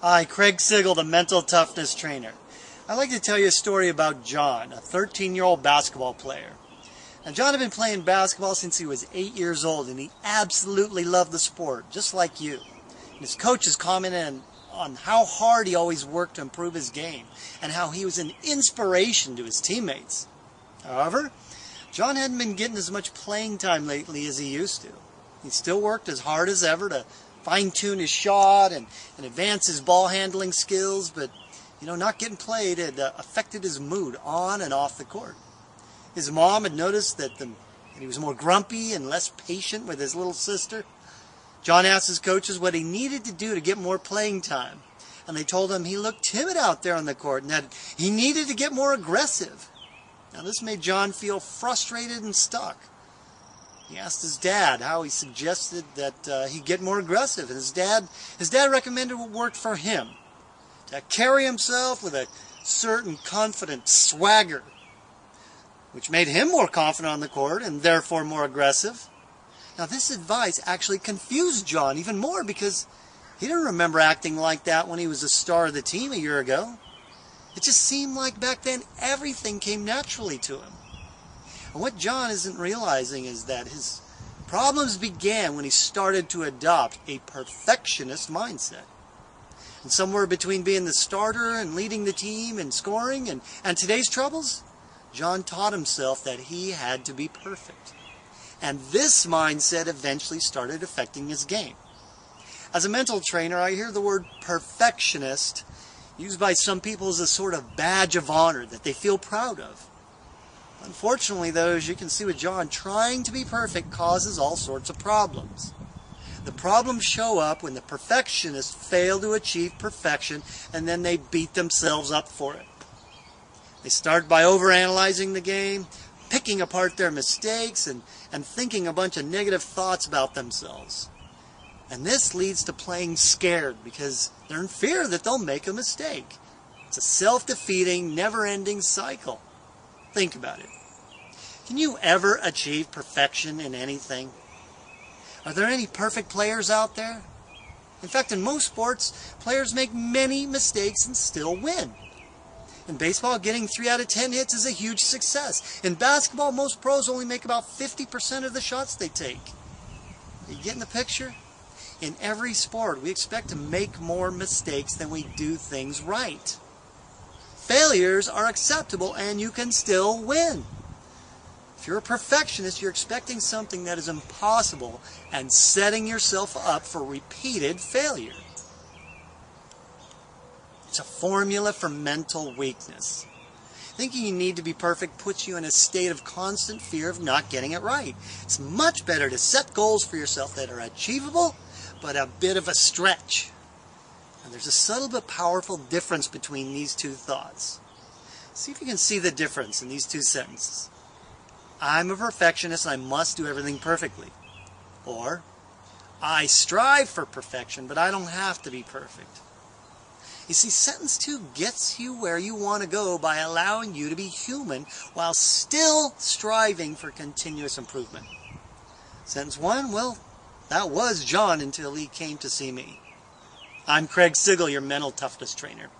Hi, Craig Sigl, the mental toughness trainer. I'd like to tell you a story about John, a 13-year-old basketball player. Now, John had been playing basketball since he was 8 years old, and he absolutely loved the sport, just like you. And his coaches commented on how hard he always worked to improve his game, and how he was an inspiration to his teammates. However, John hadn't been getting as much playing time lately as he used to. He still worked as hard as ever to fine-tune his shot and advance his ball handling skills, but not getting played had affected his mood on and off the court. His mom had noticed that he was more grumpy and less patient with his little sister. John asked his coaches what he needed to do to get more playing time, and they told him he looked timid out there on the court and that he needed to get more aggressive. Now, this made John feel frustrated and stuck. He asked his dad how he suggested that he get more aggressive, and his dad recommended what worked for him: to carry himself with a certain confident swagger, which made him more confident on the court and therefore more aggressive. Now, this advice actually confused John even more, because he didn't remember acting like that when he was the star of the team a year ago. It just seemed like back then everything came naturally to him. And what John isn't realizing is that his problems began when he started to adopt a perfectionist mindset. And somewhere between being the starter and leading the team and scoring and today's troubles, John taught himself that he had to be perfect. And this mindset eventually started affecting his game. As a mental trainer, I hear the word perfectionist used by some people as a sort of badge of honor that they feel proud of. Unfortunately, though, as you can see with John, trying to be perfect causes all sorts of problems. The problems show up when the perfectionists fail to achieve perfection, and then they beat themselves up for it. They start by overanalyzing the game, picking apart their mistakes, and thinking a bunch of negative thoughts about themselves. And this leads to playing scared, because they're in fear that they'll make a mistake. It's a self-defeating, never-ending cycle. Think about it. Can you ever achieve perfection in anything? Are there any perfect players out there? In fact, in most sports, players make many mistakes and still win. In baseball, getting 3 out of 10 hits is a huge success. In basketball, most pros only make about 50% of the shots they take. Are you getting the picture? In every sport, we expect to make more mistakes than we do things right. Failures are acceptable, and you can still win. If you're a perfectionist, you're expecting something that is impossible and setting yourself up for repeated failure. It's a formula for mental weakness. Thinking you need to be perfect puts you in a state of constant fear of not getting it right. It's much better to set goals for yourself that are achievable, but a bit of a stretch. And there's a subtle but powerful difference between these two thoughts. See if you can see the difference in these two sentences. I'm a perfectionist and I must do everything perfectly. Or, I strive for perfection, but I don't have to be perfect. You see, sentence 2 gets you where you want to go by allowing you to be human while still striving for continuous improvement. Sentence 1, well, that was John until he came to see me. I'm Craig Sigl, your mental toughness trainer.